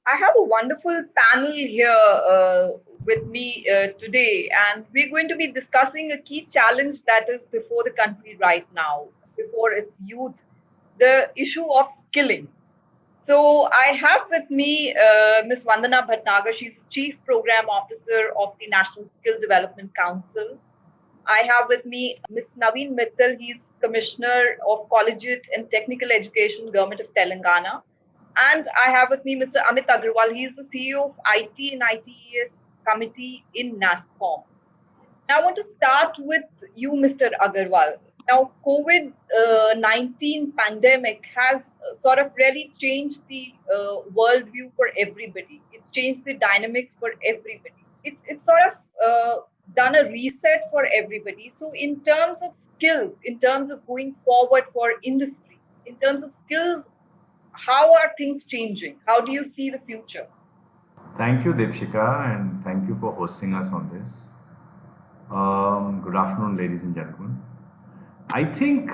I have a wonderful panel here with me today, and we're going to be discussing a key challenge that is before the country right now, before its youth, the issue of skilling. So I have with me Ms. Vandana Bhatnagar. She's Chief Program Officer of the National Skill Development Council. I have with me Ms. Naveen Mittal. He's Commissioner of Collegiate and Technical Education, Government of Telangana. And I have with me Mr. Amit Aggarwal. He's the CEO of IT and ITeS Committee in Nasscom. Now, I want to start with you, Mr. Aggarwal. Now, COVID-19 pandemic has sort of really changed the worldview for everybody. It's changed the dynamics for everybody. It's sort of done a reset for everybody. So, in terms of skills, in terms of going forward for industry, in terms of skills, how are things changing? How do you see the future? Thank you, Deepshika, and thank you for hosting us on this. Good afternoon, ladies and gentlemen. I think,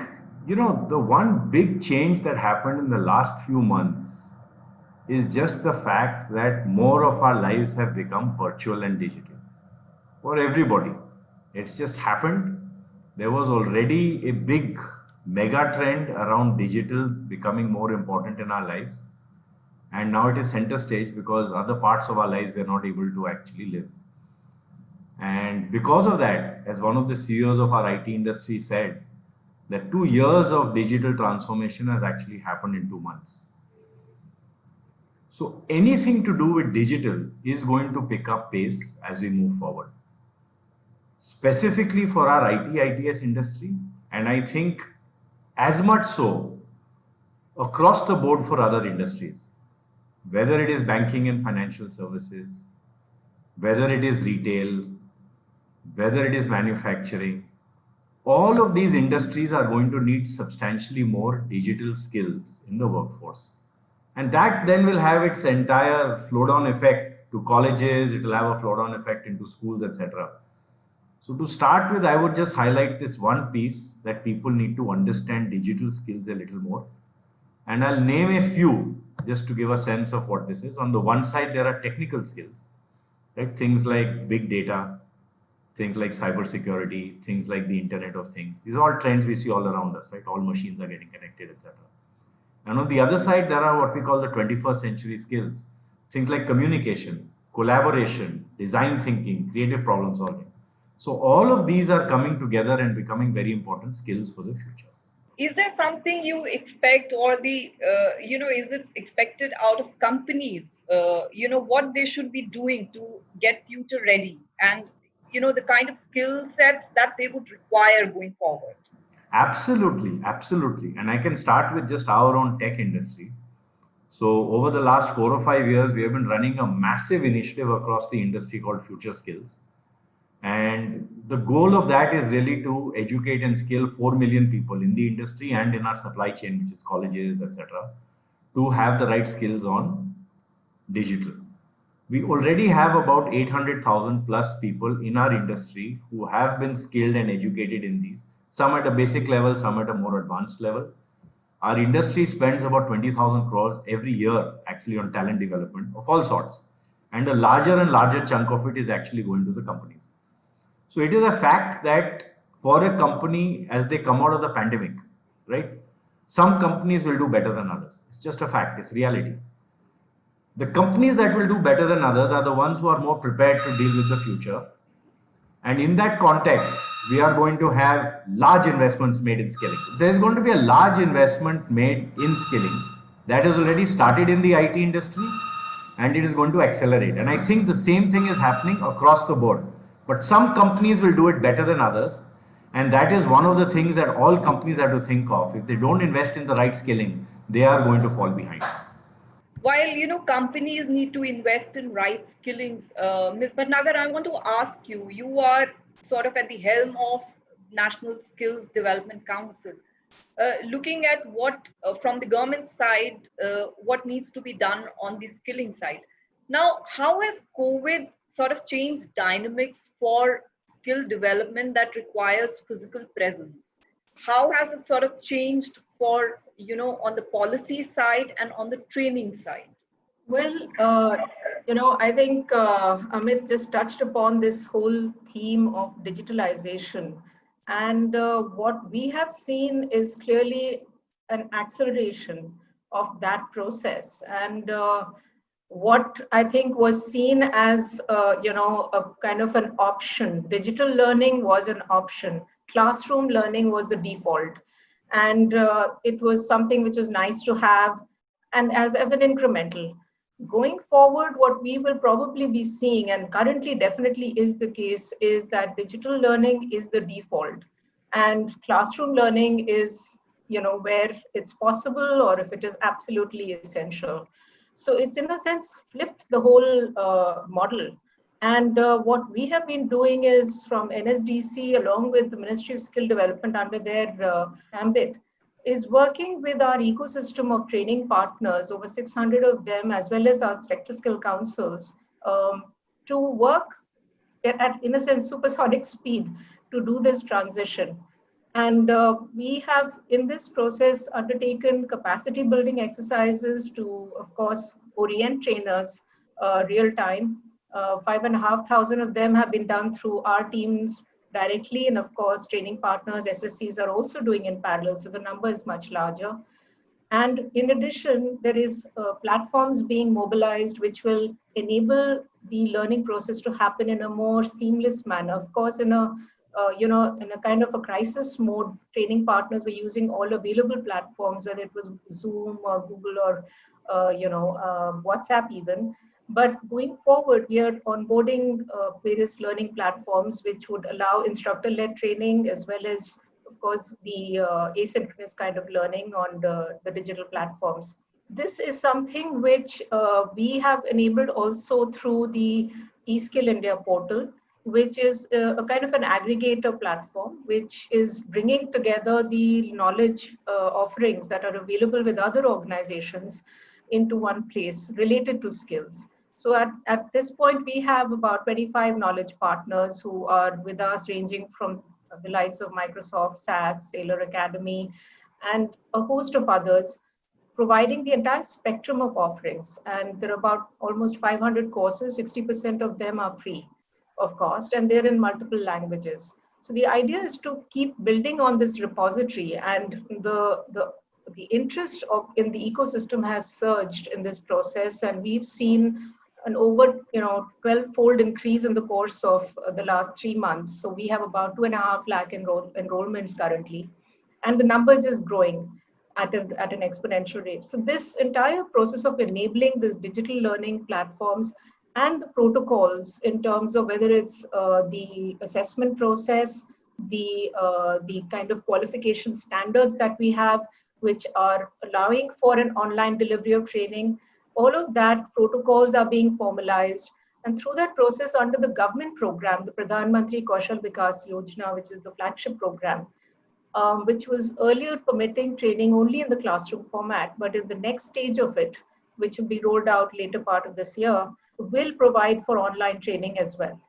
the one big change that happened in the last few months is just the fact that more of our lives have become virtual and digital for everybody. It's just happened. There was already a big mega trend around digital becoming more important in our lives. And now it is center stage because other parts of our lives we're not able to actually live. And because of that, as one of the CEOs of our IT industry said, that 2 years of digital transformation has actually happened in 2 months. So anything to do with digital is going to pick up pace as we move forward. Specifically for our ITES industry, and I think as much so across the board for other industries, whether it is banking and financial services, whether it is retail, whether it is manufacturing, all of these industries are going to need substantially more digital skills in the workforce. And that then will have its entire flow down effect to colleges, it will have a flow down effect into schools, etc. So to start with, I would just highlight this one piece that people need to understand digital skills a little more. And I'll name a few just to give a sense of what this is. On the one side, there are technical skills, right? Things like big data, things like cybersecurity, things like the Internet of Things. These are all trends we see all around us, right? All machines are getting connected, etc. And on the other side, there are what we call the 21st century skills, things like communication, collaboration, design thinking, creative problem solving. So all of these are coming together and becoming very important skills for the future. Is there something you expect, or is it expected out of companies, what they should be doing to get future ready, and the kind of skill sets that they would require going forward? Absolutely, absolutely. And I can start with just our own tech industry. So over the last 4 or 5 years, we have been running a massive initiative across the industry called Future Skills. And the goal of that is really to educate and skill 4 million people in the industry and in our supply chain, which is colleges, etc., to have the right skills on digital. We already have about 800,000 plus people in our industry who have been skilled and educated in these, some at a basic level, some at a more advanced level. Our industry spends about 20,000 crores every year actually on talent development of all sorts. And a larger and larger chunk of it is actually going to the companies. So it is a fact that for a company, as they come out of the pandemic, right, some companies will do better than others. It's just a fact, it's reality. The companies that will do better than others are the ones who are more prepared to deal with the future. And in that context, we are going to have large investments made in skilling. There's going to be a large investment made in skilling that has already started in the IT industry and it is going to accelerate. And I think the same thing is happening across the board. But some companies will do it better than others. And that is one of the things that all companies have to think of. If they don't invest in the right skilling, they are going to fall behind. While companies need to invest in right skillings, Ms. Bhatnagar, I want to ask you. You are sort of at the helm of National Skills Development Council. Looking at what from the government side, what needs to be done on the skilling side. Now, how has COVID sort of changed dynamics for skill development that requires physical presence? How has it sort of changed for on the policy side and on the training side? Well, I think Amit just touched upon this whole theme of digitalization. And what we have seen is clearly an acceleration of that process. And what I think was seen as, a kind of an option, digital learning was an option, classroom learning was the default. And it was something which was nice to have and as an incremental. Going forward, what we will probably be seeing, and currently definitely is the case, is that digital learning is the default, and classroom learning is, where it's possible or if it is absolutely essential. So it's in a sense flipped the whole model. And what we have been doing is from NSDC, along with the Ministry of Skill Development under their ambit, is working with our ecosystem of training partners, over 600 of them, as well as our sector skill councils, to work at, in a sense, supersonic speed to do this transition. And we have, in this process, undertaken capacity building exercises to, of course, orient trainers real time. 5,500 of them have been done through our teams directly. And of course, training partners, SSCs are also doing in parallel. So the number is much larger. And in addition, there is platforms being mobilized which will enable the learning process to happen in a more seamless manner. Of course, in a in a kind of a crisis mode, training partners were using all available platforms, whether it was Zoom or Google or WhatsApp even. But going forward, we are onboarding various learning platforms which would allow instructor-led training as well as, of course, the asynchronous kind of learning on the digital platforms. This is something which we have enabled also through the eSkill India portal, which is a kind of an aggregator platform, which is bringing together the knowledge offerings that are available with other organizations into one place related to skills. So at this point, we have about 25 knowledge partners who are with us, ranging from the likes of Microsoft, SAS, Sailor Academy, and a host of others, providing the entire spectrum of offerings. And there are about almost 500 courses, 60% of them are free of cost, and they're in multiple languages. So the idea is to keep building on this repository, and the interest in the ecosystem has surged in this process, and we've seen an over 12-fold increase in the course of the last 3 months. So we have about 2.5 lakh enrollments currently, and the numbers is growing at an exponential rate. So this entire process of enabling this digital learning platforms and the protocols in terms of whether it's the assessment process, the kind of qualification standards that we have, which are allowing for an online delivery of training, all of that protocols are being formalized. And through that process, under the government program, the Pradhan Mantri Kaushal Vikas Yojana, which is the flagship program, which was earlier permitting training only in the classroom format, but in the next stage of it, which will be rolled out later part of this year, will provide for online training as well.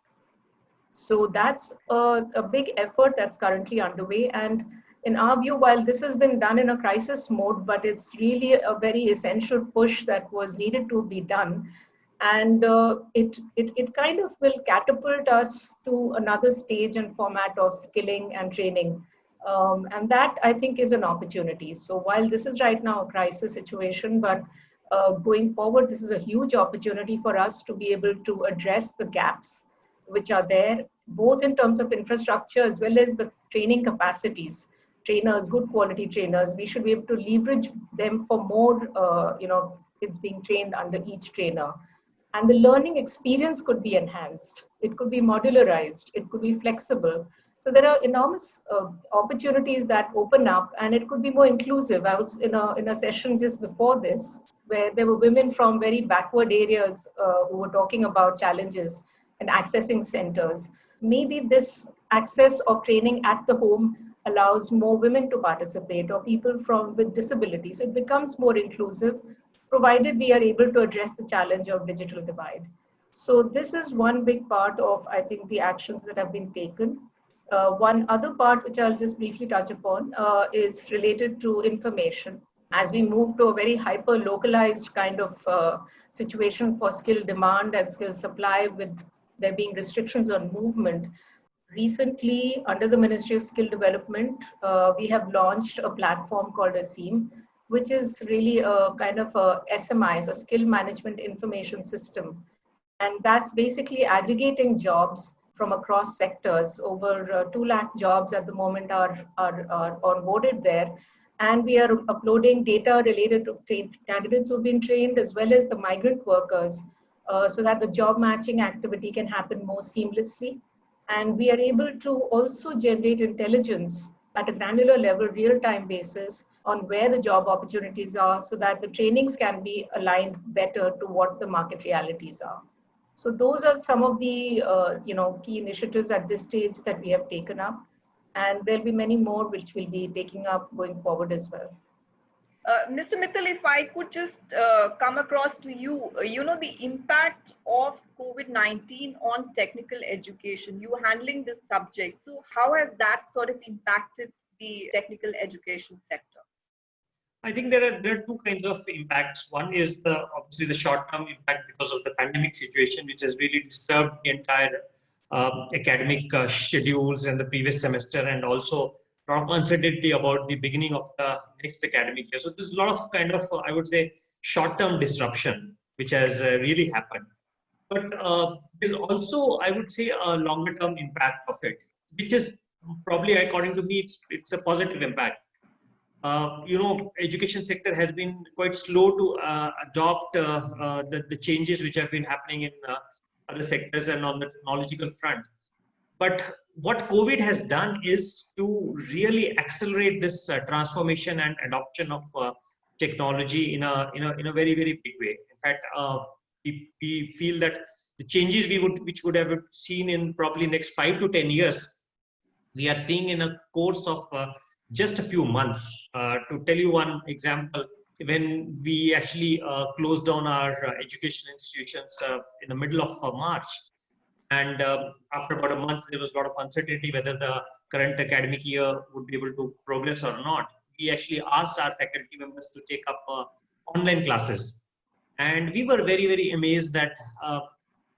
So that's a big effort that's currently underway. And in our view, while this has been done in a crisis mode, but it's really a very essential push that was needed to be done. And it kind of will catapult us to another stage and format of skilling and training. And that, I think, is an opportunity. So while this is right now a crisis situation, but going forward, this is a huge opportunity for us to be able to address the gaps which are there, both in terms of infrastructure as well as the training capacities. Trainers, good quality trainers, we should be able to leverage them for more, kids being trained under each trainer. And the learning experience could be enhanced. It could be modularized. It could be flexible. So there are enormous opportunities that open up, and it could be more inclusive. I was in a session just before this where there were women from very backward areas who were talking about challenges and accessing centers. Maybe this access of training at the home allows more women to participate, or people from with disabilities. It becomes more inclusive, provided we are able to address the challenge of digital divide. So this is one big part of, I think, the actions that have been taken. One other part, which I'll just briefly touch upon, is related to information. As we move to a very hyper localized kind of situation for skill demand and skill supply, with there being restrictions on movement, recently under the Ministry of Skill Development, we have launched a platform called ASEEM, which is really a kind of a SMI, a skill management information system. And that's basically aggregating jobs from across sectors. Over 2 lakh jobs at the moment are onboarded there. And we are uploading data related to candidates who've been trained, as well as the migrant workers, so that the job matching activity can happen more seamlessly. And we are able to also generate intelligence at a granular level, real-time basis on where the job opportunities are, so that the trainings can be aligned better to what the market realities are. So those are some of the key initiatives at this stage that we have taken up, and there'll be many more which we'll be taking up going forward as well. Mr. Mittal, if I could just come across to you, the impact of COVID-19 on technical education, you handling this subject. So how has that sort of impacted the technical education sector? I think there are two kinds of impacts. One is obviously the short-term impact because of the pandemic situation, which has really disturbed the entire academic schedules and the previous semester, and also a lot of uncertainty about the beginning of the next academic year. So there's a lot of kind of, I would say, short-term disruption, which has really happened. But there's also, I would say, a longer-term impact of it, which is probably, according to me, it's a positive impact. Education sector has been quite slow to adopt the changes which have been happening in other sectors and on the technological front. But what COVID has done is to really accelerate this transformation and adoption of technology in a very, very big way. In fact, we feel that the changes which would have seen in probably next 5 to 10 years, we are seeing in a course of just a few months. To tell you one example, when we actually closed down our education institutions in the middle of March, and after about a month, there was a lot of uncertainty whether the current academic year would be able to progress or not. We actually asked our faculty members to take up online classes. And we were very, very amazed that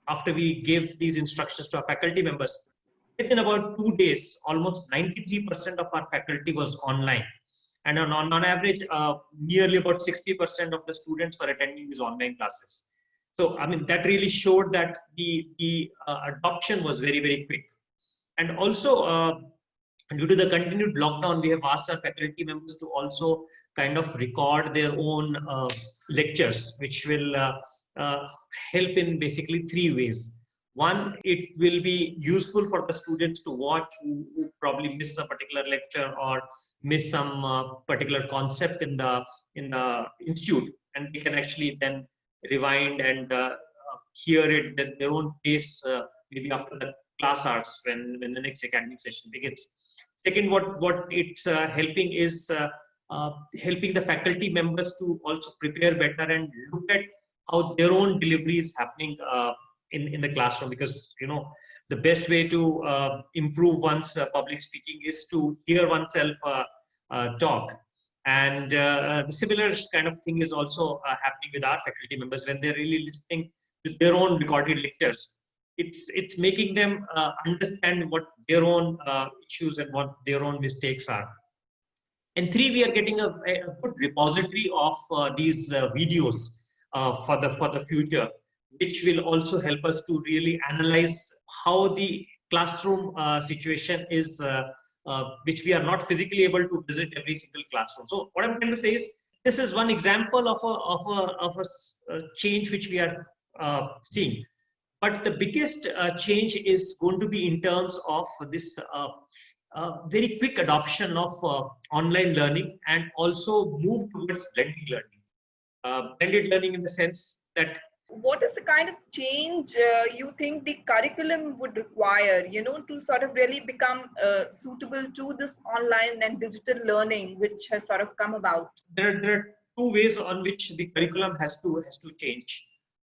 after we gave these instructions to our faculty members, within about 2 days, almost 93% of our faculty was online. And on average, nearly about 60% of the students were attending these online classes. So, I mean, that really showed that the adoption was very, very quick. And also, due to the continued lockdown, we have asked our faculty members to also kind of record their own lectures, which will help in basically 3 ways. One, it will be useful for the students to watch who probably miss a particular lecture or miss some particular concept in the institute, and they can actually then rewind and hear it at their own pace, maybe after the class hours when the next academic session begins. Second, what it's helping is helping the faculty members to also prepare better and look at how their own delivery is happening in the classroom, because the best way to improve one's public speaking is to hear oneself talk. And the similar kind of thing is also happening with our faculty members when they're really listening to their own recorded lectures. It's making them understand what their own issues and what their own mistakes are. And 3, we are getting a good repository of these videos for the future, which will also help us to really analyze how the classroom situation is, which we are not physically able to visit every single classroom. So what I'm trying to say is, this is one example of a change which we are seeing. But the biggest change is going to be in terms of this very quick adoption of online learning, and also move towards blended learning. Blended learning in the sense that, what is the kind of change you think the curriculum would require, to sort of really become suitable to this online and digital learning which has sort of come about? There are 2 ways on which the curriculum has to change.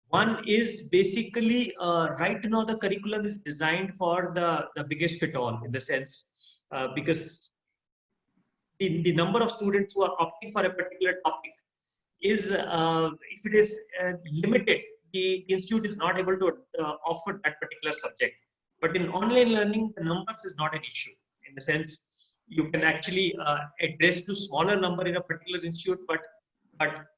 One is basically right now the curriculum is designed for the biggest fit all, in the sense because the number of students who are opting for a particular topic is, if it is limited, the institute is not able to offer that particular subject. But in online learning, the numbers is not an issue, in the sense you can actually address to smaller number in a particular institute, but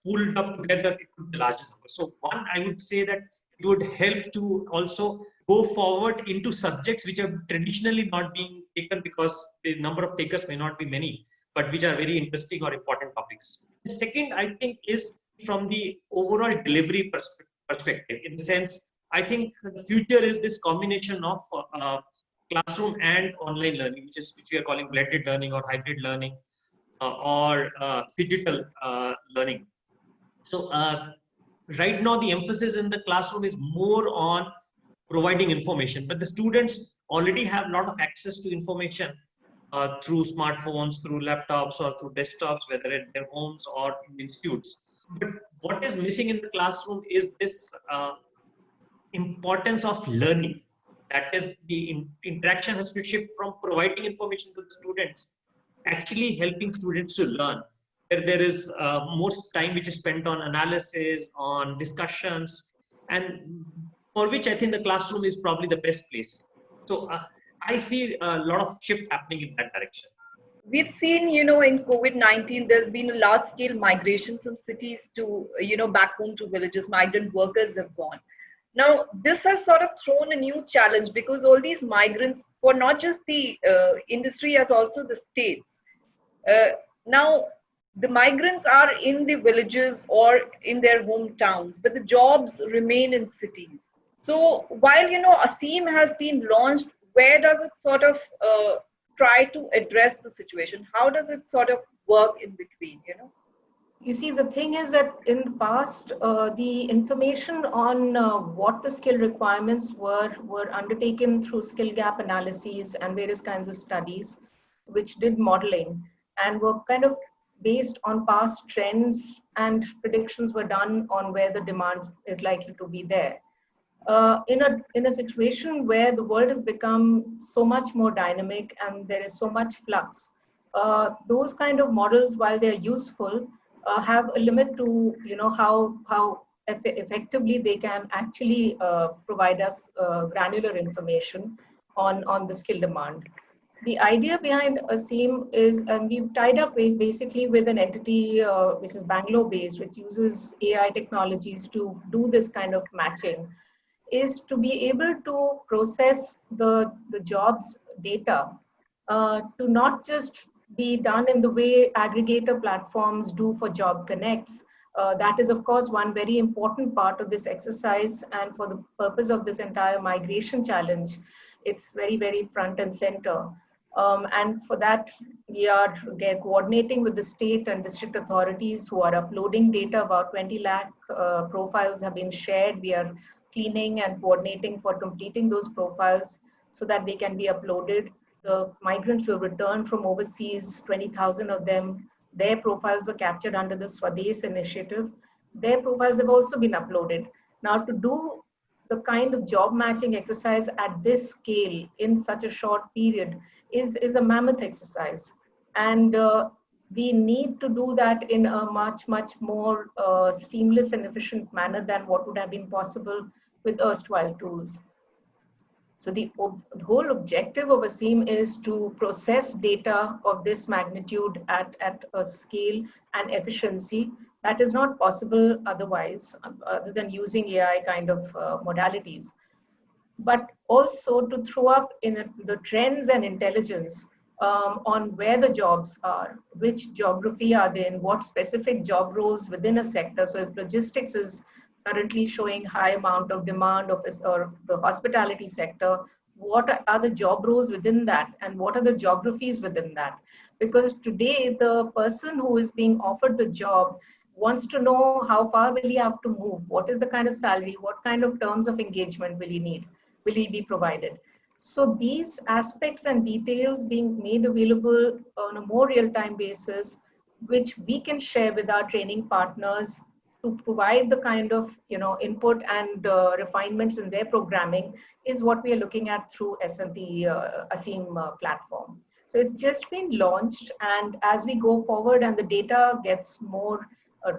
pulled up together, it could be larger number. So one, I would say that it would help to also go forward into subjects which are traditionally not being taken because the number of takers may not be many, but which are very interesting or important topics. The second, I think, is from the overall delivery perspective. In the sense, I think the future is this combination of classroom and online learning, which we are calling blended learning or hybrid learning, or phygital learning. So right now, the emphasis in the classroom is more on providing information, but the students already have a lot of access to information through smartphones, through laptops, or through desktops, whether at their homes or in institutes. But what is missing in the classroom is this importance of learning. That is, the interaction has to shift from providing information to the students, actually helping students to learn. There is more time which is spent on analysis, on discussions, and for which I think the classroom is probably the best place. So I see a lot of shift happening in that direction. We've seen, in COVID-19, there's been a large scale migration from cities to, back home to villages. Migrant workers have gone. Now, this has sort of thrown a new challenge because all these migrants, for not just the industry as also the states, now the migrants are in the villages or in their hometowns, but the jobs remain in cities. So while, ASEEM has been launched, where does it sort of try to address the situation? How does it sort of work in between? You see, the thing is that in the past, the information on what the skill requirements were undertaken through skill gap analyses and various kinds of studies, which did modeling and were kind of based on past trends, and predictions were done on where the demand is likely to be there. In a situation where the world has become so much more dynamic and there is so much flux, those kind of models, while they're useful, have a limit to how effectively they can actually provide us granular information on the skill demand. The idea behind ASEEM is, and we've tied up basically with an entity which is Bangalore based, which uses AI technologies to do this kind of matching, is to be able to process the jobs data to not just be done in the way aggregator platforms do for job connects. That is, of course, one very important part of this exercise, and for the purpose of this entire migration challenge, it's very, very front and center. And for that, we are coordinating with the state and district authorities who are uploading data. About 20 lakh profiles have been shared. We are cleaning and coordinating for completing those profiles so that they can be uploaded. The migrants who have returned from overseas, 20,000 of them, their profiles were captured under the Swadesh initiative. Their profiles have also been uploaded. Now, to do the kind of job matching exercise at this scale in such a short period is a mammoth exercise. And we need to do that in a much, much more seamless and efficient manner than what would have been possible with erstwhile tools. So the whole objective of ASEEM is to process data of this magnitude at a scale and efficiency that is not possible otherwise, other than using AI kind of modalities. But also to throw up in the trends and intelligence on where the jobs are, which geography are they in, what specific job roles within a sector. So if logistics is currently showing high amount of demand or the hospitality sector, what are the job roles within that and what are the geographies within that? Because today the person who is being offered the job wants to know how far will he have to move, what is the kind of salary, what kind of terms of engagement will he need, will he be provided. So these aspects and details being made available on a more real-time basis, which we can share with our training partners to provide the kind of input and refinements in their programming, is what we are looking at through the ASEEM platform. So it's just been launched, and as we go forward and the data gets more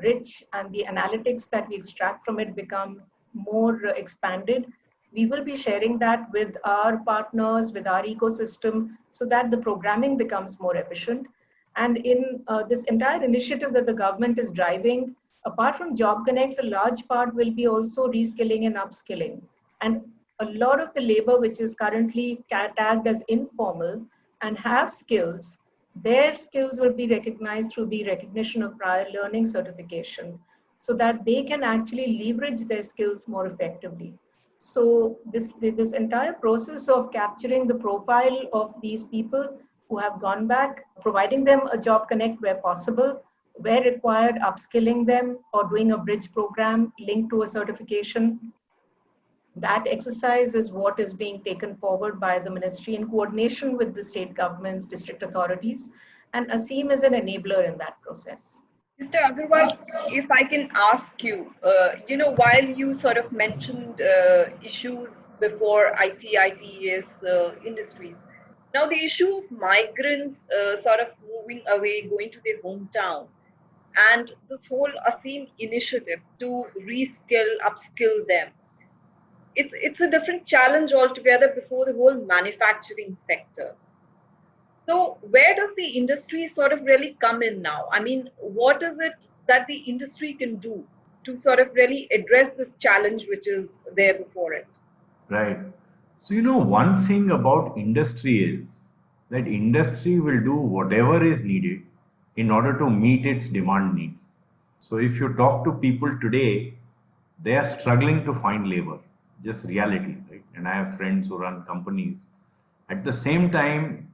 rich and the analytics that we extract from it become more expanded, we will be sharing that with our partners, with our ecosystem, so that the programming becomes more efficient. And in this entire initiative that the government is driving, apart from Job Connects, a large part will be also reskilling and upskilling. And a lot of the labor which is currently tagged as informal and have skills, their skills will be recognized through the recognition of prior learning certification, so that they can actually leverage their skills more effectively. So this entire process of capturing the profile of these people who have gone back, providing them a job connect where possible, where required, upskilling them or doing a bridge program linked to a certification. That exercise is what is being taken forward by the ministry in coordination with the state governments, district authorities, and ASEEM is an enabler in that process. Mr. Agarwal, if I can ask you, while you sort of mentioned issues before ITES industries, now the issue of migrants sort of moving away, going to their hometown, and this whole ASEEM initiative to reskill, upskill them, it's a different challenge altogether before the whole manufacturing sector. So where does the industry sort of really come in now? I mean, what is it that the industry can do to sort of really address this challenge which is there before it? Right. So, one thing about industry is that industry will do whatever is needed in order to meet its demand needs. So, if you talk to people today, they are struggling to find labor, just reality, right? And I have friends who run companies. At the same time,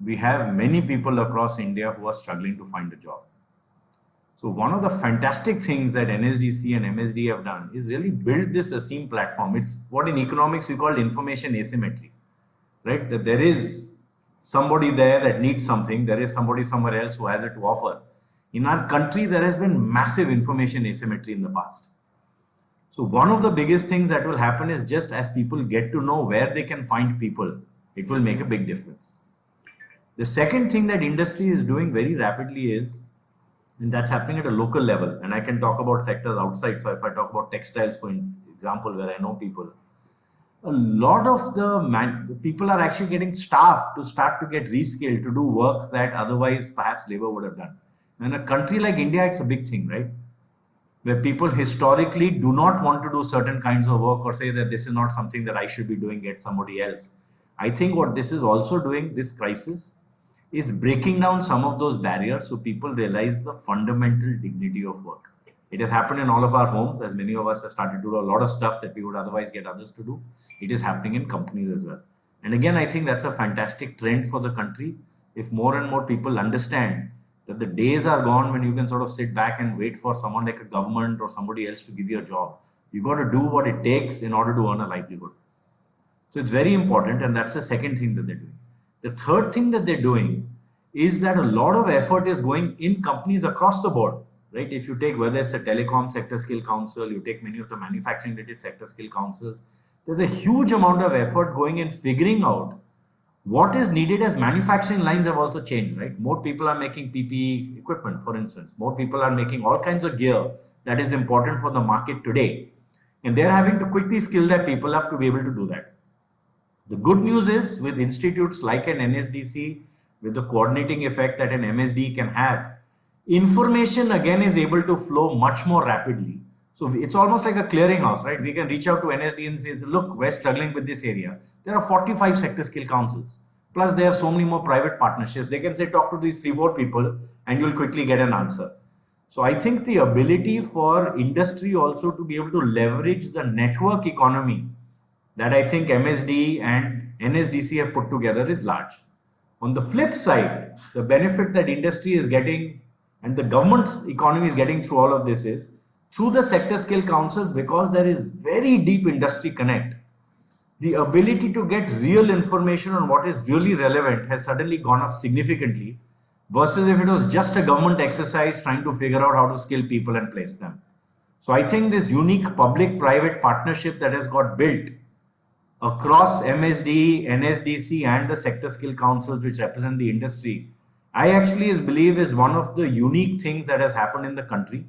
we have many people across India who are struggling to find a job. So one of the fantastic things that NSDC and MSD have done is really build this ASEEM platform. It's what in economics we call information asymmetry, right? That there is somebody there that needs something, there is somebody somewhere else who has it to offer. In our country, there has been massive information asymmetry in the past. So one of the biggest things that will happen is just as people get to know where they can find people, it will make a big difference. The second thing that industry is doing very rapidly is, and that's happening at a local level, and I can talk about sectors outside. So if I talk about textiles, for example, where I know people, a lot of the people are actually getting staff to start to get reskilled to do work that otherwise perhaps labor would have done. In a country like India, it's a big thing, right? Where people historically do not want to do certain kinds of work or say that this is not something that I should be doing, get somebody else. I think what this is also doing, this crisis, is breaking down some of those barriers so people realize the fundamental dignity of work. It has happened in all of our homes, as many of us have started to do a lot of stuff that we would otherwise get others to do. It is happening in companies as well. And again, I think that's a fantastic trend for the country. If more and more people understand that the days are gone when you can sort of sit back and wait for someone like a government or somebody else to give you a job. You got to do what it takes in order to earn a livelihood. So it's very important, and that's the second thing that they're doing. The third thing that they're doing is that a lot of effort is going in companies across the board, right? If you take whether it's the Telecom Sector Skill Council, you take many of the manufacturing related sector skill councils, there's a huge amount of effort going in figuring out what is needed as manufacturing lines have also changed, right? More people are making PPE equipment, for instance. More people are making all kinds of gear that is important for the market today. And they're having to quickly skill their people up to be able to do that. The good news is with institutes like an NSDC, with the coordinating effect that an MSD can have, information again is able to flow much more rapidly. So it's almost like a clearinghouse, right? We can reach out to NSD and say, look, we're struggling with this area. There are 45 sector skill councils. Plus, they have so many more private partnerships. They can say, talk to these 3-4 people and you'll quickly get an answer. So I think the ability for industry also to be able to leverage the network economy that I think MSD and NSDC have put together is large. On the flip side, the benefit that industry is getting and the government's economy is getting through all of this is through the sector skill councils, because there is very deep industry connect. The ability to get real information on what is really relevant has suddenly gone up significantly versus if it was just a government exercise trying to figure out how to skill people and place them. So I think this unique public-private partnership that has got built across MSD, NSDC, and the sector skill councils which represent the industry, I actually believe is one of the unique things that has happened in the country.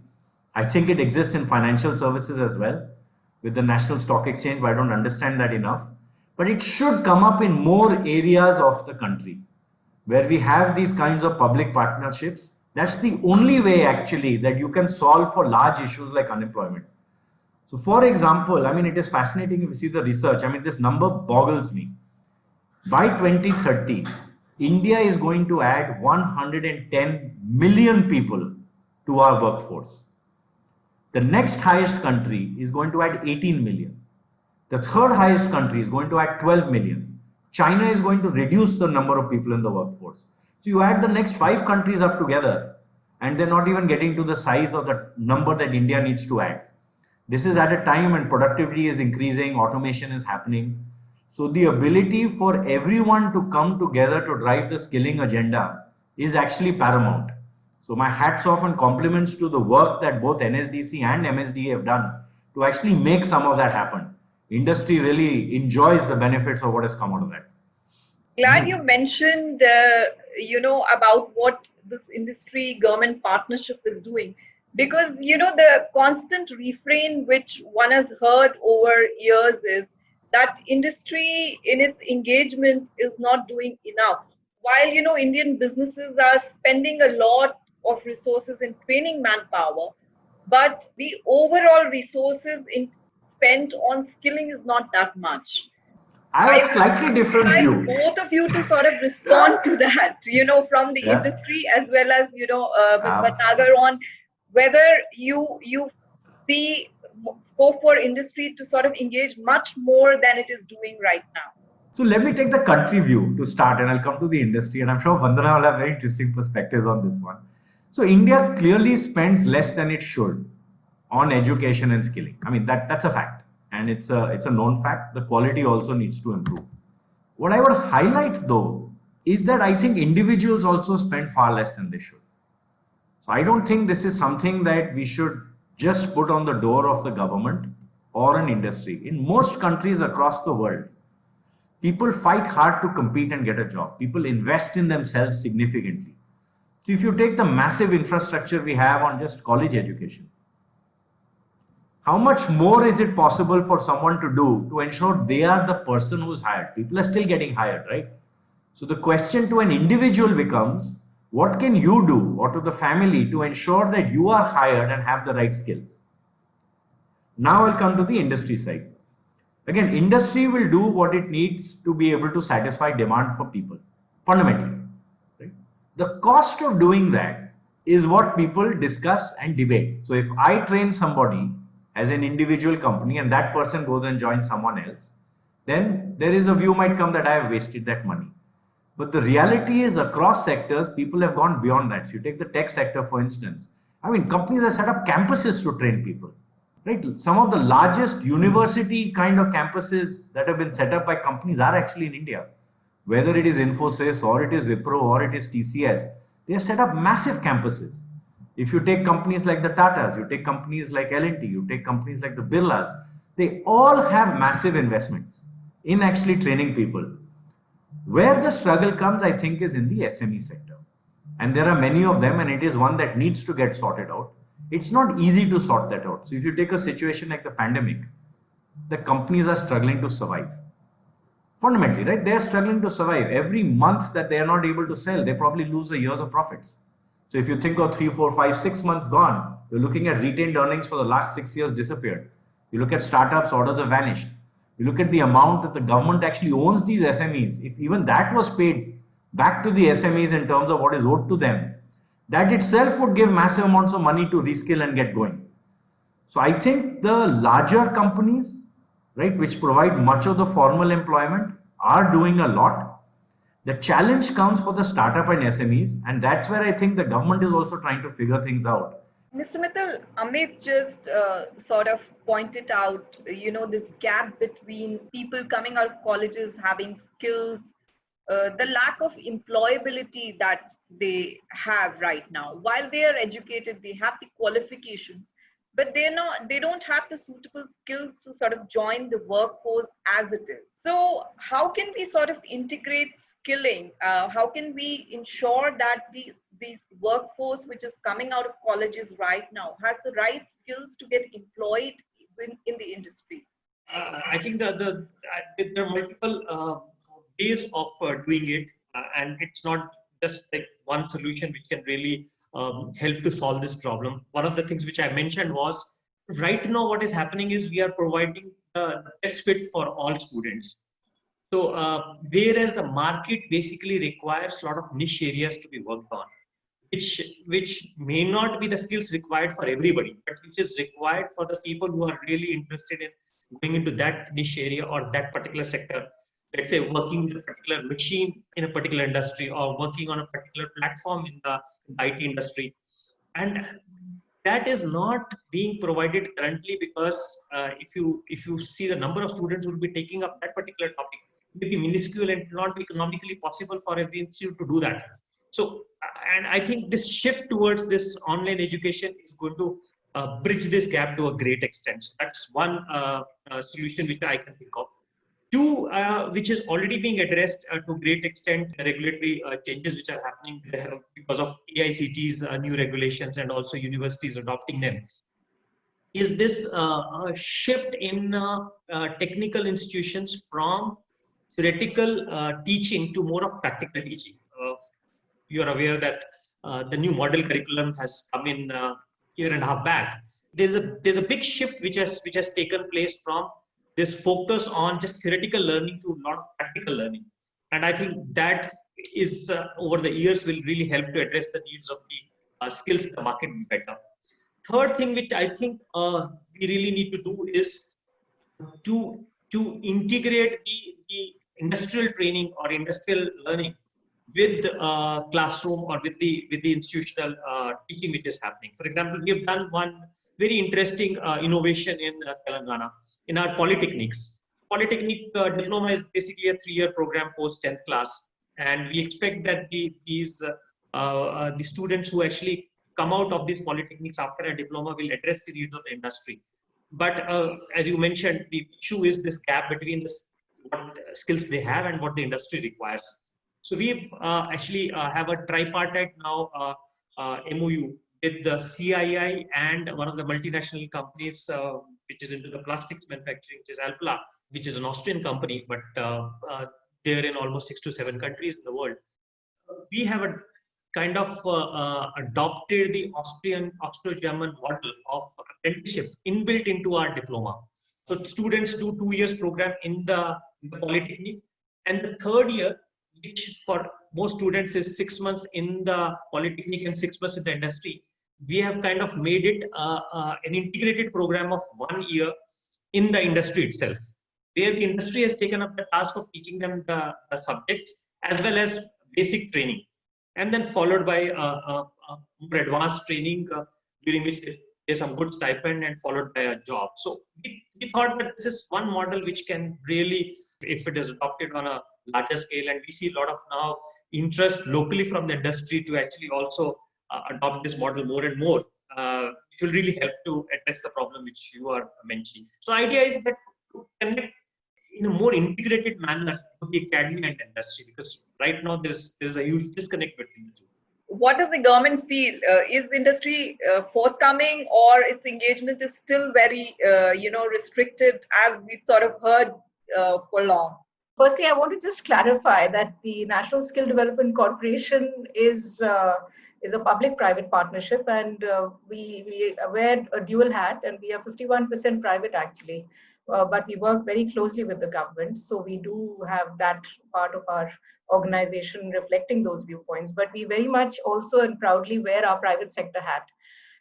I think it exists in financial services as well with the National Stock Exchange, but I don't understand that enough. But it should come up in more areas of the country where we have these kinds of public partnerships. That's the only way actually that you can solve for large issues like unemployment. So for example, I mean, it is fascinating if you see the research. I mean, this number boggles me. By 2030, India is going to add 110 million people to our workforce. The next highest country is going to add 18 million. The third highest country is going to add 12 million. China is going to reduce the number of people in the workforce. So you add the next 5 countries up together, and they're not even getting to the size of the number that India needs to add. This is at a time when productivity is increasing, automation is happening. So the ability for everyone to come together to drive the skilling agenda is actually paramount. So my hats off and compliments to the work that both NSDC and MSD have done to actually make some of that happen. Industry really enjoys the benefits of what has come out of that. Glad you mentioned, about what this industry government partnership is doing, because, the constant refrain which one has heard over years is that industry in its engagement is not doing enough. While, Indian businesses are spending a lot of resources in training manpower, but the overall resources spent on skilling is not that much. I have I a slightly different like view. both of you to sort of respond to that, from the Yeah. industry as well as, Ms. Abs- Bhatnagar, on whether you see scope for industry to sort of engage much more than it is doing right now. So let me take the country view to start, and I'll come to the industry. And I'm sure Vandana will have very interesting perspectives on this one. So India clearly spends less than it should on education and skilling. I mean that's a fact, and it's a known fact. The quality also needs to improve. What I would highlight though is that I think individuals also spend far less than they should. So I don't think this is something that we should just put on the door of the government or an industry. In most countries across the world, people fight hard to compete and get a job. People invest in themselves significantly. So if you take the massive infrastructure we have on just college education, how much more is it possible for someone to do to ensure they are the person who's hired? People are still getting hired, right? So the question to an individual becomes, what can you do or to the family to ensure that you are hired and have the right skills? Now I'll come to the industry side. Again, industry will do what it needs to be able to satisfy demand for people, fundamentally. Right? The cost of doing that is what people discuss and debate. So if I train somebody as an individual company and that person goes and joins someone else, then there is a view might come that I have wasted that money. But the reality is across sectors, people have gone beyond that. So you take the tech sector, for instance. I mean, companies have set up campuses to train people. Right? Some of the largest university kind of campuses that have been set up by companies are actually in India. Whether it is Infosys or it is Wipro or it is TCS, they have set up massive campuses. If you take companies like the Tatas, you take companies like L&T, you take companies like the Birlas, they all have massive investments in actually training people. Where the struggle comes, I think, is in the SME sector. And there are many of them, and it is one that needs to get sorted out. It's not easy to sort that out. So if you take a situation like the pandemic, the companies are struggling to survive. Fundamentally, right? They're struggling to survive. Every month that they are not able to sell, they probably lose a year's of profits. So if you think of 3, 4, 5, 6 months gone, you're looking at retained earnings for the last 6 years disappeared. You look at startups, orders have vanished. You look at the amount that the government actually owns these SMEs. If even that was paid back to the SMEs in terms of what is owed to them, that itself would give massive amounts of money to reskill and get going. So I think the larger companies, right, which provide much of the formal employment are doing a lot. The challenge comes for the startup and SMEs, and that's where I think the government is also trying to figure things out. Mr. Mittal, Amit just sort of pointed out, this gap between people coming out of colleges having skills, the lack of employability that they have right now. While they are educated, they have the qualifications, but they don't have the suitable skills to sort of join the workforce as it is. So how can we sort of integrate skilling? How can we ensure that these workforce which is coming out of colleges right now has the right skills to get employed in the industry? I think there are multiple ways of doing it, and it's not just like one solution which can really help to solve this problem. One of the things which I mentioned was right now what is happening is we are providing the best fit for all students. So whereas the market basically requires a lot of niche areas to be worked on, which may not be the skills required for everybody, but which is required for the people who are really interested in going into that niche area or that particular sector. Let's say working with a particular machine in a particular industry or working on a particular platform in the IT industry. And that is not being provided currently because if you see the number of students who will be taking up that particular topic, it may be minuscule and not be economically possible for every institute to do that. So, and I think this shift towards this online education is going to bridge this gap to a great extent. So that's one solution which I can think of. Two, which is already being addressed to a great extent, the regulatory changes which are happening because of AICT's new regulations and also universities adopting them, is this shift in technical institutions from theoretical teaching to more of practical teaching. You are aware that the new model curriculum has come in year and a half back. There's a big shift which has taken place from this focus on just theoretical learning to a lot of practical learning, and I think that is over the years will really help to address the needs of the skills in the market better. Third thing which I think we really need to do is to integrate the industrial training or industrial learning with classroom or with the institutional teaching which is happening. For example, we have done one very interesting innovation in Telangana in our polytechnics. Polytechnic diploma is basically a 3-year program post 10th class, and we expect that the students who actually come out of these polytechnics after a diploma will address the needs of the industry. But as you mentioned, the issue is this gap between what skills they have and what the industry requires. So we've actually have a tripartite now MOU with the CII and one of the multinational companies which is into the plastics manufacturing, which is Alpla, which is an Austrian company, but they're in almost 6 to 7 countries in the world. We have a kind of adopted the Austro-German model of apprenticeship inbuilt into our diploma. So students do 2 years program in the polytechnic, and the third year, which for most students is 6 months in the polytechnic and 6 months in the industry, we have kind of made it an integrated program of 1 year in the industry itself, where the industry has taken up the task of teaching them the subjects as well as basic training, and then followed by more advanced training during which there's some good stipend and followed by a job. So we thought that this is one model which can really, if it is adopted on a larger scale, and we see a lot of now interest locally from the industry to actually also adopt this model more and more, it will really help to address the problem which you are mentioning. So idea is that to connect in a more integrated manner with the academy and industry, because right now there's a huge disconnect between the two. What does the government feel? Is industry forthcoming, or its engagement is still very, restricted, as we've sort of heard for long? Firstly, I want to just clarify that the National Skill Development Corporation is a public-private partnership, and we wear a dual hat, and we are 51% private actually, but we work very closely with the government. So we do have that part of our organization reflecting those viewpoints, but we very much also and proudly wear our private sector hat.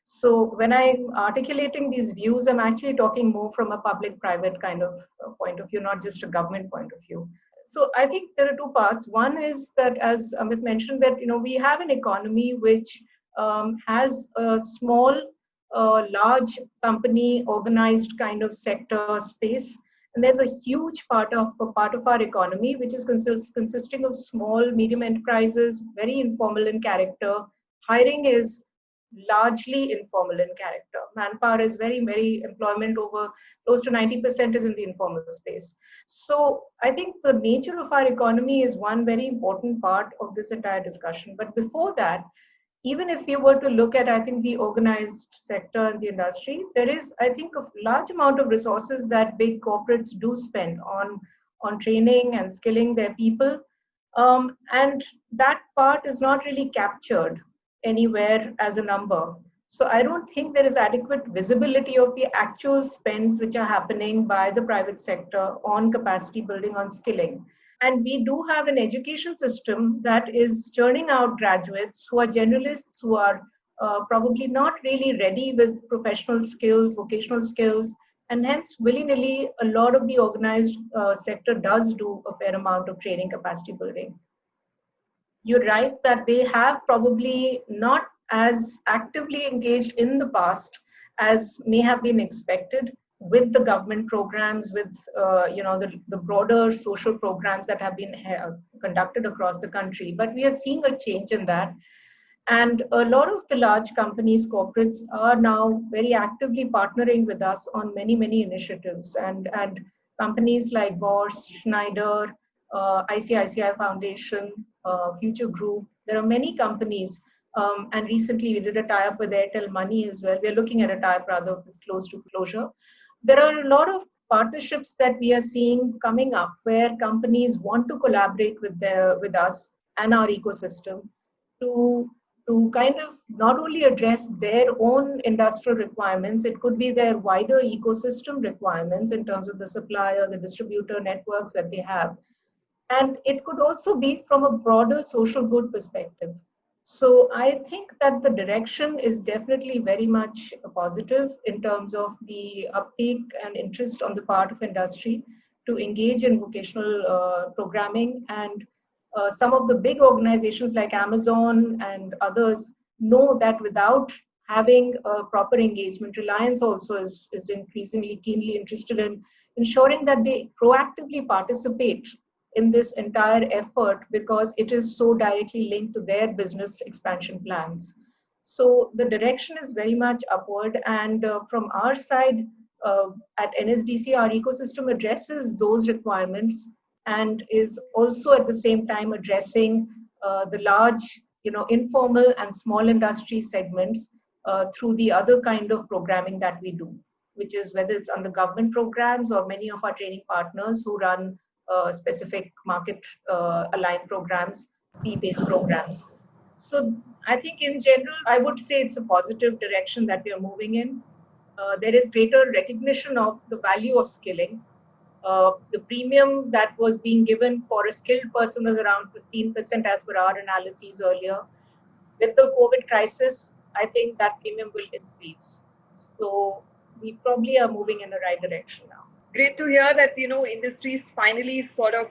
So when I'm articulating these views, I'm actually talking more from a public-private kind of point of view, not just a government point of view. So I think there are two parts. One is that, as Amit mentioned, that we have an economy which has a small, large company organized kind of sector space, and there's a huge part of our economy which is consisting of small, medium enterprises, very informal in character. Hiring is largely informal in character. Manpower is very employment over close to 90% is in the informal space. So I think the nature of our economy is one very important part of this entire discussion. But before that, even if you were to look at, I think, the organized sector and the industry, there is, I think, a large amount of resources that big corporates do spend on training and skilling their people. And that part is not really captured anywhere as a number. So I don't think there is adequate visibility of the actual spends which are happening by the private sector on capacity building, on skilling. And we do have an education system that is churning out graduates who are generalists, who are probably not really ready with professional skills, vocational skills, and hence willy-nilly a lot of the organized sector does do a fair amount of training capacity building. You're right that they have probably not as actively engaged in the past as may have been expected with the government programs, with the broader social programs that have been conducted across the country. But we are seeing a change in that. And a lot of the large companies, corporates, are now very actively partnering with us on many initiatives. And companies like Bosch, Schneider, ICICI Foundation, Future Group, there are many companies. And recently we did a tie-up with Airtel Money as well. We're looking at a tie-up rather that's close to closure. There are a lot of partnerships that we are seeing coming up where companies want to collaborate with us and our ecosystem to kind of not only address their own industrial requirements, it could be their wider ecosystem requirements in terms of the supplier, the distributor networks that they have. And it could also be from a broader social good perspective. So I think that the direction is definitely very much positive in terms of the uptake and interest on the part of industry to engage in vocational programming. And some of the big organizations like Amazon and others know that without having a proper engagement, Reliance also is increasingly keenly interested in ensuring that they proactively participate in this entire effort because it is so directly linked to their business expansion plans. So the direction is very much upward, and from our side at NSDC, our ecosystem addresses those requirements and is also at the same time addressing the large, informal and small industry segments through the other kind of programming that we do, which is whether it's under government programs or many of our training partners who run specific market aligned programs, fee-based programs. So I think in general, I would say it's a positive direction that we are moving in. There is greater recognition of the value of skilling. The premium that was being given for a skilled person was around 15% as per our analyses earlier. With the COVID crisis, I think that premium will increase. So we probably are moving in the right direction now. Great to hear that industry is finally sort of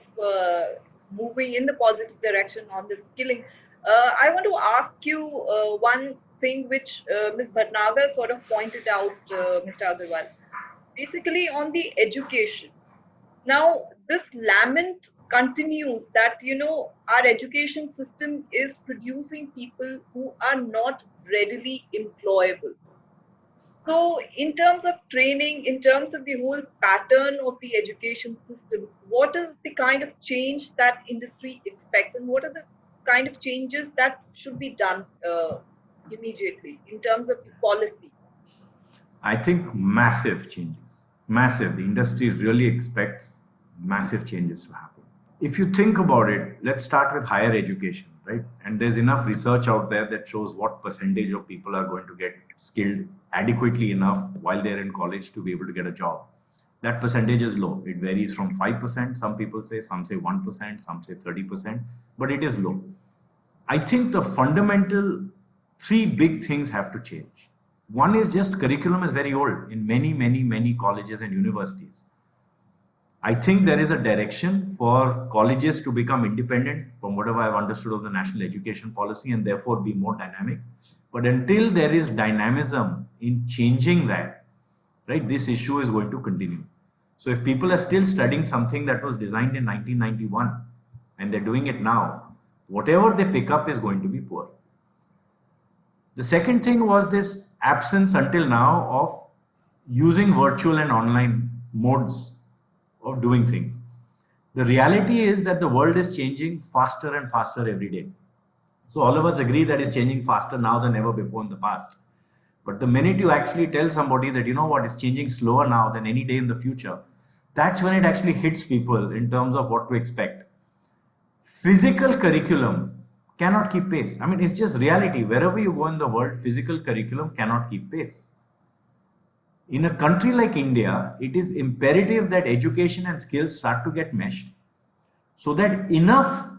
moving in the positive direction on the skilling. I want to ask you one thing which Ms. Bhatnagar sort of pointed out, Mr. Aggarwal, basically on the education. Now, this lament continues that our education system is producing people who are not readily employable. So, in terms of training, in terms of the whole pattern of the education system, what is the kind of change that industry expects, and what are the kind of changes that should be done immediately in terms of the policy? I think massive changes. Massive. The industry really expects massive changes to happen. If you think about it, let's start with higher education, right? And there's enough research out there that shows what percentage of people are going to get skilled adequately enough while they're in college to be able to get a job. That percentage is low. It varies from 5%, some people say, some say 1%, some say 30%, but it is low. I think the fundamental three big things have to change. One is just curriculum is very old in many colleges and universities. I think there is a direction for colleges to become independent from whatever I've understood of the national education policy and therefore be more dynamic. But until there is dynamism in changing that, right, this issue is going to continue. So if people are still studying something that was designed in 1991 and they're doing it now, whatever they pick up is going to be poor. The second thing was this absence until now of using virtual and online modes of doing things. The reality is that the world is changing faster and faster every day. So all of us agree that it's changing faster now than ever before in the past. But the minute you actually tell somebody that, you know what, it's changing slower now than any day in the future, that's when it actually hits people in terms of what to expect. Physical curriculum cannot keep pace. I mean, it's just reality. Wherever you go in the world, physical curriculum cannot keep pace. In a country like India, it is imperative that education and skills start to get meshed so that enough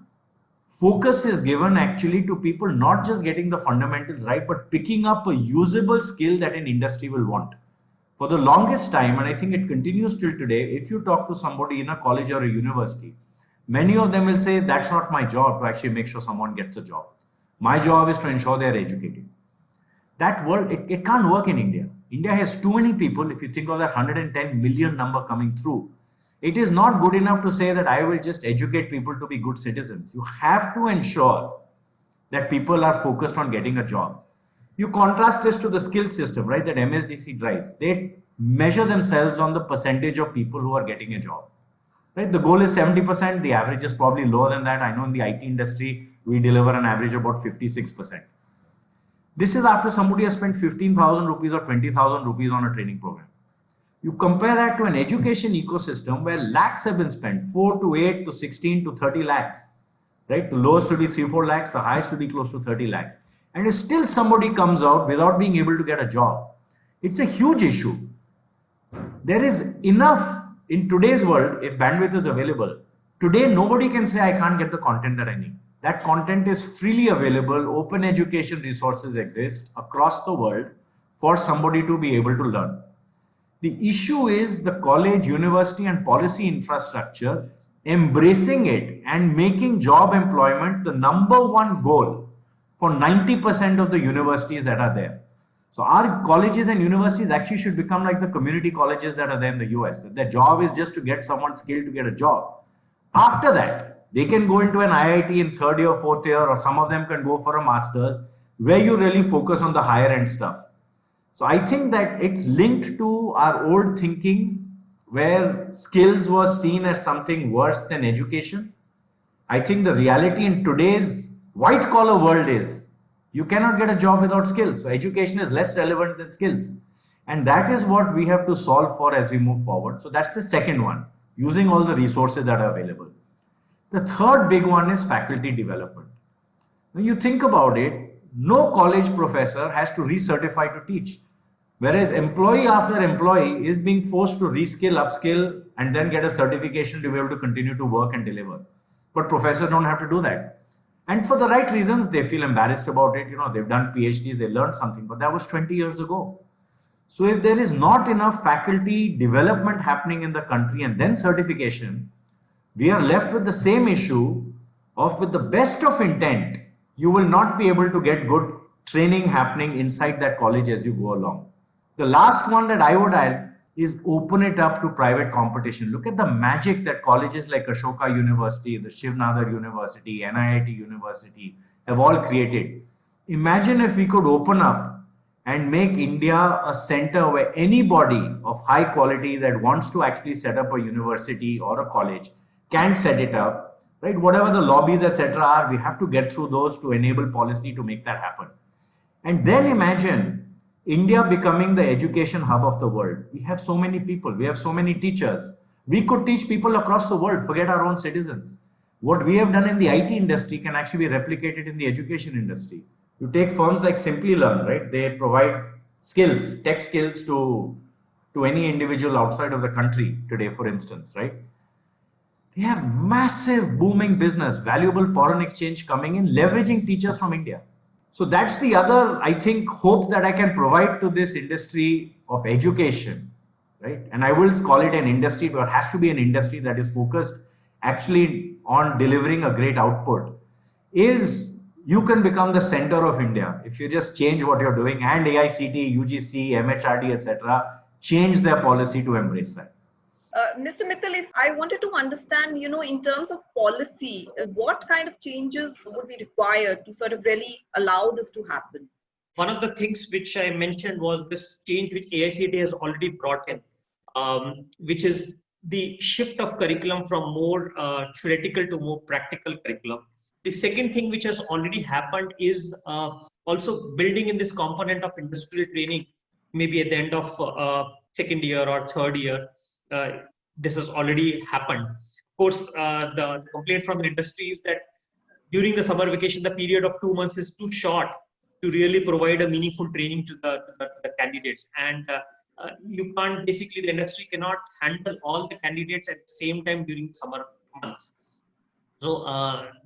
focus is given actually to people not just getting the fundamentals right, but picking up a usable skill that an industry will want. For the longest time, and I think it continues till today, if you talk to somebody in a college or a university, many of them will say, that's not my job to actually make sure someone gets a job. My job is to ensure they're educated. That world, it can't work in India. India has too many people. If you think of that 110 million number coming through, it is not good enough to say that I will just educate people to be good citizens. You have to ensure that people are focused on getting a job. You contrast this to the skill system, right? That MSDC drives. They measure themselves on the percentage of people who are getting a job. Right? The goal is 70%. The average is probably lower than that. I know in the IT industry, we deliver an average of about 56%. This is after somebody has spent 15,000 rupees or 20,000 rupees on a training program. You compare that to an education ecosystem where lakhs have been spent, 4 to 8 to 16 to 30 lakhs, right? The lowest will be 3, 4 lakhs, the highest will be close to 30 lakhs. And if still somebody comes out without being able to get a job, it's a huge issue. There is enough in today's world, if bandwidth is available. Today, nobody can say, I can't get the content that I need. That content is freely available. Open education resources exist across the world for somebody to be able to learn. The issue is the college, university, and policy infrastructure embracing it and making job employment the number one goal for 90% of the universities that are there. So our colleges and universities actually should become like the community colleges that are there in the US. Their job is just to get someone skilled to get a job. After that, they can go into an IIT in third year, fourth year, or some of them can go for a master's where you really focus on the higher end stuff. So I think that it's linked to our old thinking where skills was seen as something worse than education. I think the reality in today's white collar world is you cannot get a job without skills. So education is less relevant than skills. And that is what we have to solve for as we move forward. So that's the second one, using all the resources that are available. The third big one is faculty development. When you think about it, no college professor has to recertify to teach. Whereas employee after employee is being forced to reskill, upskill, and then get a certification to be able to continue to work and deliver. But professors don't have to do that. And for the right reasons, they feel embarrassed about it. You know, they've done PhDs, they learned something, but that was 20 years ago. So if there is not enough faculty development happening in the country and then certification, we are left with the same issue of with the best of intent, you will not be able to get good training happening inside that college as you go along. The last one that I would add is open it up to private competition. Look at the magic that colleges like Ashoka University, the Shiv Nadar University, NIIT University have all created. Imagine if we could open up and make India a center where anybody of high quality that wants to actually set up a university or a college can set it up, right? Whatever the lobbies, etc., are, we have to get through those to enable policy to make that happen. And then imagine India becoming the education hub of the world. We have so many people, we have so many teachers. We could teach people across the world, forget our own citizens. What we have done in the IT industry can actually be replicated in the education industry. You take firms like Simplilearn, right? They provide skills, tech skills to any individual outside of the country today, for instance, right? They have massive booming business, valuable foreign exchange coming in, leveraging teachers from India. So that's the other, I think, hope that I can provide to this industry of education, right? And I will call it an industry, but it has to be an industry that is focused actually on delivering a great output, is you can become the center of India if you just change what you're doing, and AICT, UGC, MHRD, etc., change their policy to embrace that. Mr. Mittal, if I wanted to understand, in terms of policy, what kind of changes would be required to sort of really allow this to happen? one of the things which I mentioned was this change which AICTE has already brought in, which is the shift of curriculum from more theoretical to more practical curriculum. The second thing which has already happened is also building in this component of industrial training, maybe at the end of second year or third year. This has already happened. Of course, the complaint from the industry is that during the summer vacation, the period of 2 months is too short to really provide a meaningful training to the candidates. And you can't, basically, the industry cannot handle all the candidates at the same time during summer months. So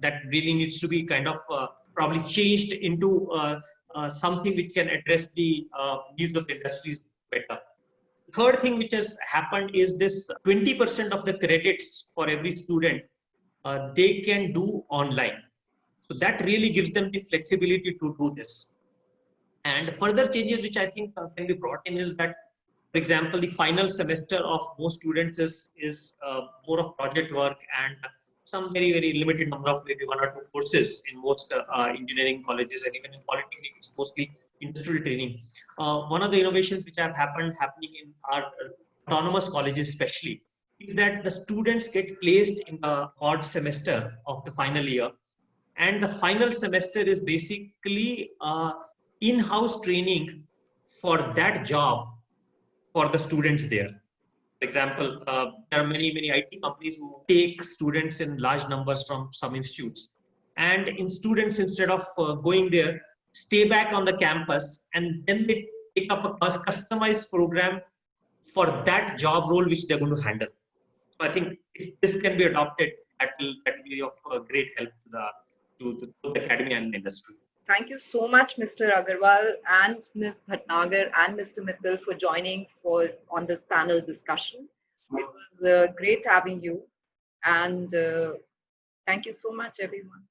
that really needs to be kind of probably changed into something which can address the needs of the industries better. Third thing which has happened is this 20% of the credits for every student they can do online. So that really gives them the flexibility to do this. And further changes which I think can be brought in is that, for example, the final semester of most students is more of project work and some very, very limited number of maybe 1 or 2 courses in most engineering colleges, and even in polytechnic, it's mostly industrial training. One of the innovations which have happening in our autonomous colleges especially is that the students get placed in the odd semester of the final year, and the final semester is basically in-house training for that job for the students there. For example, there are many IT companies who take students in large numbers from some institutes, and in students, instead of going there, stay back on the campus, and then they take up a customized program for that job role which they're going to handle. So I think if this can be adopted, that will be of great help to the academy and the industry. Thank you so much, Mr. Aggarwal and Ms. Bhatnagar and Mr. Mittal for joining on this panel discussion. It was great having you, and thank you so much, everyone.